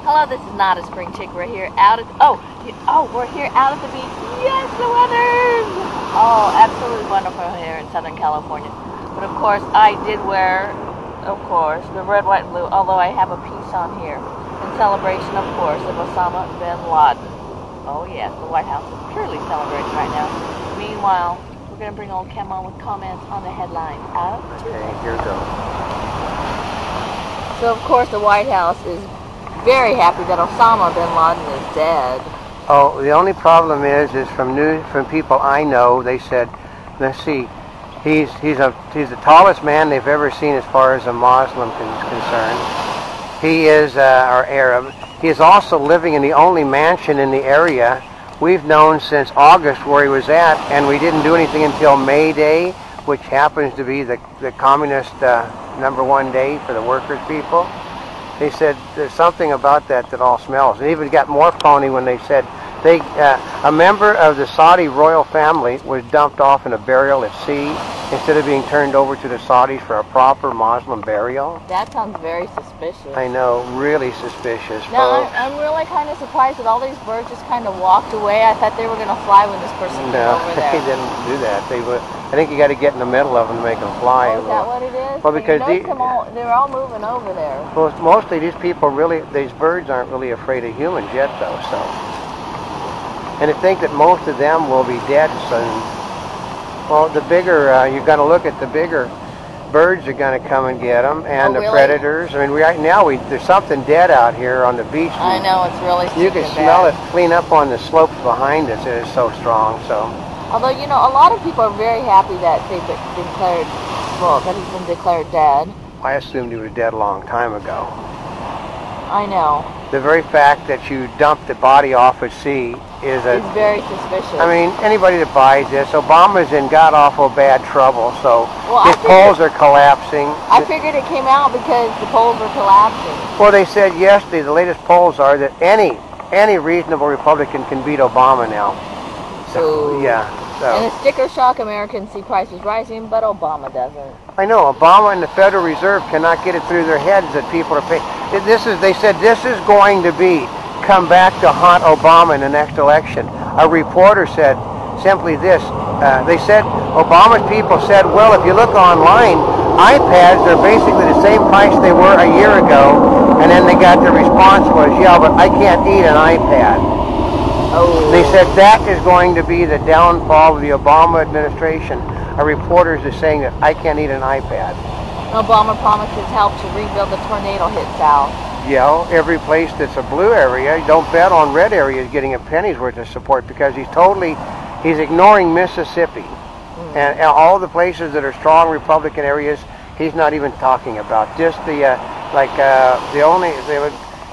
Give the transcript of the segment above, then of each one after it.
Hello, this is not a spring chick. We're here out at we're here out at the beach. Yes, the weather's absolutely wonderful here in Southern California. But of course, I did wear, the red, white, and blue. Although I have a piece on here in celebration, of course, of Osama bin Laden. Oh yes, the White House is truly celebrating right now. Meanwhile, we're going to bring Oldecam on with comments on the headline. Okay, here we go. So of course, the White House is very happy that Osama bin Laden is dead. Oh, the only problem is from people I know. They said, let's see, he's the tallest man they've ever seen as far as a Muslim is concerned. He is our Arab. He is also living in the only mansion in the area we've known since August where he was at, and we didn't do anything until May Day, which happens to be the communist #1 day for the workers people. They said there's something about that all smells. It even got more phony when they said a member of the Saudi royal family was dumped off in a burial at sea instead of being turned over to the Saudis for a proper Muslim burial. That sounds very suspicious. I know, really suspicious. Now, I'm really kind of surprised that all these birds just kind of walked away. I thought they were going to fly when this person came over there. No, they didn't do that. I think you got to get in the middle of them to make them fly. Oh, is that what it is? Well, because they're all moving over there. Well, mostly these birds aren't really afraid of humans yet, though. So, and to think that most of them will be dead soon. Well, the bigger you're going to look at the bigger birds are going to come and get them, and the predators. I mean, right now there's something dead out here on the beach. I know, it's really. You can smell it clean up on the slopes behind us. It is so strong. So. Although, you know, a lot of people are very happy that they've been declared, that he's been declared dead. I assumed he was dead a long time ago. I know. The very fact that you dumped the body off at sea is very suspicious. I mean, anybody that buys this, Obama's in god-awful bad trouble, so his polls are collapsing. I figured it came out because the polls were collapsing. Well, they said yesterday, the latest polls are that any reasonable Republican can beat Obama now. So, yeah. So. And the sticker shock, Americans see prices rising, but Obama doesn't. I know. Obama and the Federal Reserve cannot get it through their heads that people are paying. They said this is going to come back to haunt Obama in the next election. A reporter said simply this. They said, Obama's people said, well, if you look online, iPads are basically the same price they were a year ago. And then they got the response was, yeah, but I can't eat an iPad. Oh. They said that is going to be the downfall of the Obama administration. A reporter is saying that I can't eat an iPad. Obama promises help to rebuild the tornado hit South. Yeah, every place that's a blue area, don't bet on red areas getting a penny's worth of support because he's ignoring Mississippi. And all the places that are strong Republican areas, he's not even talking about. Just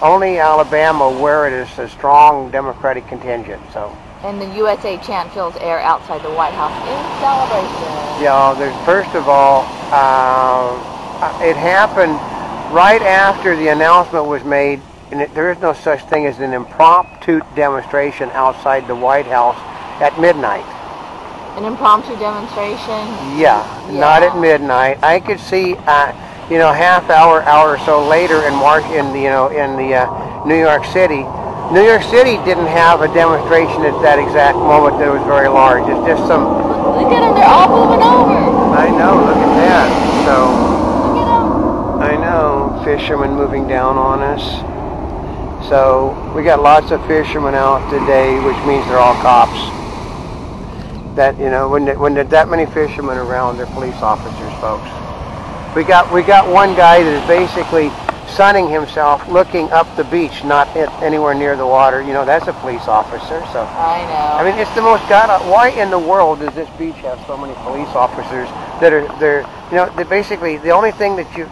only Alabama where it is a strong Democratic contingent. So. And the USA chant fills air outside the White House in celebration. Yeah, first of all, it happened right after the announcement was made, and there is no such thing as an impromptu demonstration outside the White House at midnight. An impromptu demonstration? Yeah, not at midnight. I could see, half hour or so later in New York City. New York City didn't have a demonstration at that exact moment that was very large. It's just some. Look at them! They're all moving over. I know. Look at that. So. Look at them. I know. Fishermen moving down on us. So we got lots of fishermen out today, which means they're all cops. That when there's that many fishermen around, they're police officers, folks. We got one guy that is basically sunning himself looking up the beach, not anywhere near the water. That's a police officer. So I know. I mean, it's the most why in the world does this beach have so many police officers that they're basically the only thing that you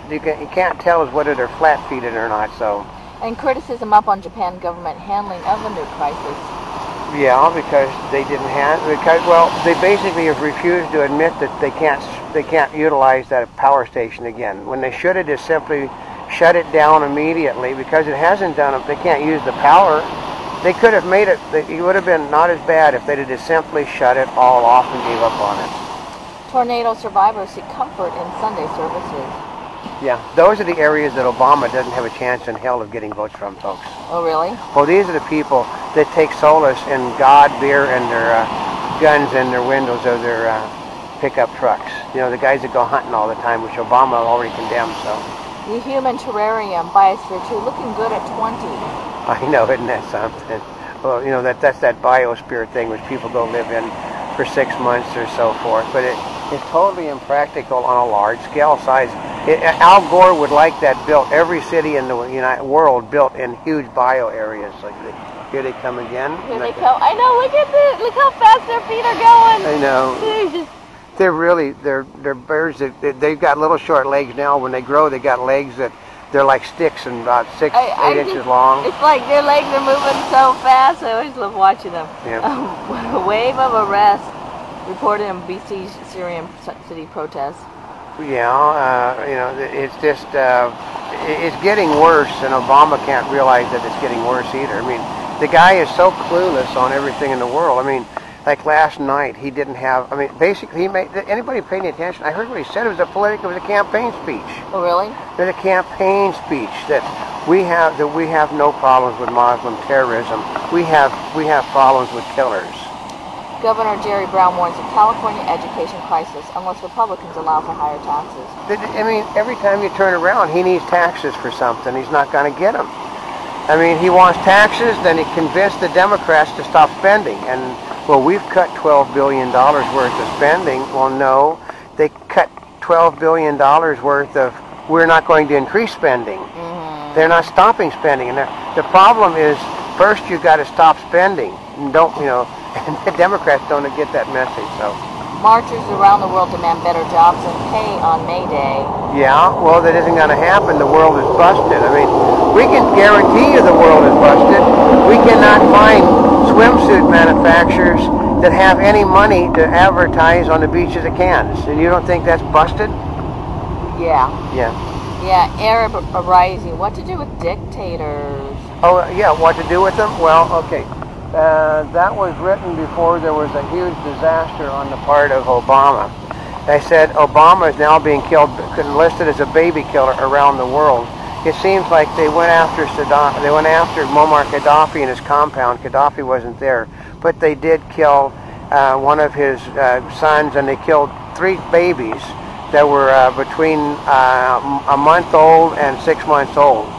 can't tell is whether they're flat-feeted or not. So. And criticism up on Japan government handling of the nuke crisis. Yeah, because they they basically have refused to admit that they can't utilize that power station again. When they should have just simply shut it down immediately because it hasn't done it. They can't use the power. They could have made it. It would have been not as bad if they had just simply shut it all off and gave up on it. Tornado survivors seek comfort in Sunday services. Yeah, those are the areas that Obama doesn't have a chance in hell of getting votes from, folks. Oh, really? Well, these are the people that take solace in God, beer, and their guns in their windows of their pickup trucks. You know, the guys that go hunting all the time, which Obama already condemned, so. The human terrarium, biosphere 2, looking good at 20. I know, isn't that something? Well, you know, that's that biosphere thing which people go live in for 6 months or so forth. But it's totally impractical on a large scale size. Al Gore would like that built. Every city in the world built in huge bio areas. Like here they come again. Here they come. I know. Look at this. Look how fast their feet are going. I know. They're birds that they've got little short legs now. When they grow, they got legs that they're like sticks and about 8 inches long. It's like their legs are moving so fast. I always love watching them. Yeah. Wave of arrest reported in BC Syrian city protests. Yeah, you know, it's just it's getting worse, and Obama can't realize that it's getting worse either. I mean, the guy is so clueless on everything in the world. I mean, like last night, he didn't have. I mean, basically, he made anybody paying attention. I heard what he said. It was a campaign speech. Oh, really? It was a campaign speech that we have no problems with Muslim terrorism. We have problems with killers. Governor Jerry Brown warns of California education crisis unless Republicans allow for higher taxes. I mean, every time you turn around, he needs taxes for something. He's not going to get them. I mean, he wants taxes, then he convinced the Democrats to stop spending. And, well, we've cut $12 billion worth of spending. Well, no, they cut $12 billion worth of, we're not going to increase spending. Mm-hmm. They're not stopping spending. And the problem is, first you've got to stop spending. And don't, you know, and the Democrats don't get that message, so. Marchers around the world demand better jobs and pay on May Day. Yeah, well, that isn't going to happen. The world is busted. I mean, we can guarantee you the world is busted. We cannot find swimsuit manufacturers that have any money to advertise on the beaches of Kansas. And you don't think that's busted? Yeah. Yeah. Yeah, Arab uprising. What to do with dictators? Oh, yeah, what to do with them? Well, okay. That was written before there was a huge disaster on the part of Obama. They said Obama is now being enlisted as a baby killer around the world. It seems like they went after Saddam. They went after Muammar Gaddafi in his compound. Gaddafi wasn't there, but they did kill one of his sons, and they killed 3 babies that were between a month old and 6 months old.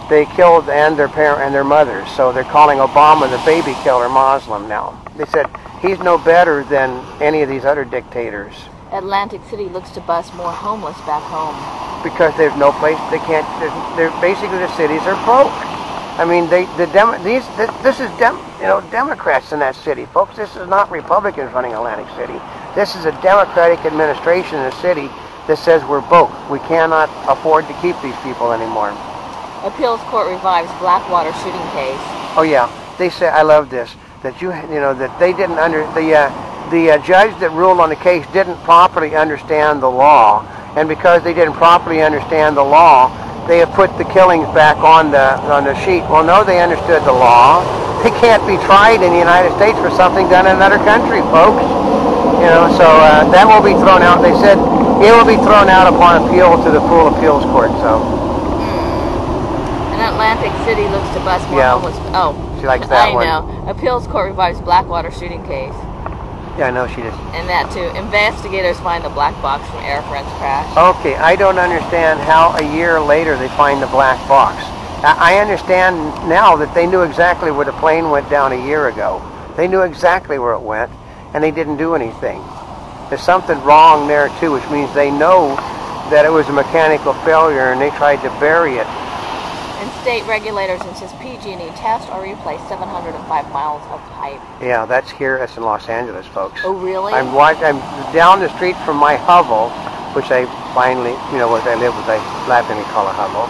They killed their parent and their mothers, so they're calling Obama the baby killer Muslim now. They said he's no better than any of these other dictators. Atlantic City looks to bus more homeless back home. Because there's no place, they can't, they're basically the cities are broke. I mean, this is Democrats in that city, folks. This is not Republicans running Atlantic City. This is a Democratic administration in the city that says we're broke. We cannot afford to keep these people anymore. Appeals court revives Blackwater shooting case. Oh yeah, they say, I love this, that that they didn't the judge that ruled on the case didn't properly understand the law, and because they didn't properly understand the law, they have put the killings back on the sheet. Well, no, they understood the law. They can't be tried in the United States for something done in another country, folks. You know, so that will be thrown out. They said it will be thrown out upon appeal to the full appeals court. So. Atlantic City looks to bust more homeless. Oh, she likes that one. I know. Appeals court revives Blackwater shooting case. Yeah, I know she does. And that too. Investigators find the black box from Air France crash. Okay, I don't understand how a year later they find the black box. I understand now that they knew exactly where the plane went down a year ago. They knew exactly where it went, and they didn't do anything. There's something wrong there too, which means they know that it was a mechanical failure, and they tried to bury it. And state regulators insist PG&E test or replace 705 miles of pipe. Yeah, that's here. That's in Los Angeles, folks. Oh, really? I'm down the street from my hovel, which I finally, where I live, which I laughingly call a hovel.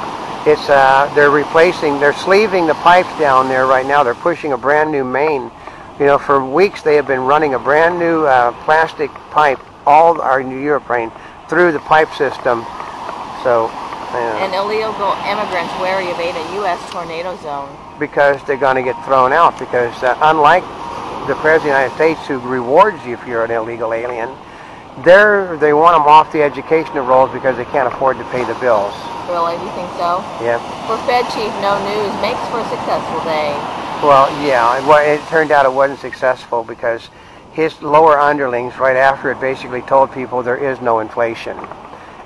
It's they're sleeving the pipes down there right now. They're pushing a brand new main. For weeks they have been running a brand new plastic pipe, all our New European, through the pipe system. So. And illegal immigrants wary of aid in U.S. tornado zone. Because they're going to get thrown out. Because unlike the President of the United States, who rewards you if you're an illegal alien, They want them off the educational rolls because they can't afford to pay the bills. Really? Do you think so? Yep. For Fed Chief, no news makes for a successful day. Well, yeah. It turned out it wasn't successful because his lower underlings, right after it, basically told people there is no inflation,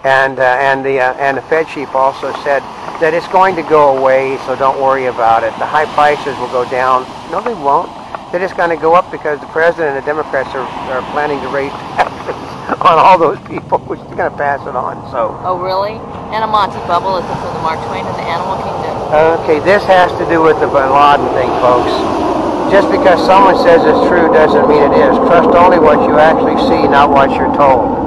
and the Fed chief also said that it's going to go away, so don't worry about it. The high prices will go down. No, they won't. They're just going to go up because the president and the Democrats are planning to raise taxes on all those people, which is going to pass it on. So. Oh, really? And a Monty bubble is it from the Mark Twain and the Animal Kingdom? Okay, this has to do with the Bin Laden thing, folks. Just because someone says it's true doesn't mean it is. Trust only what you actually see, not what you're told.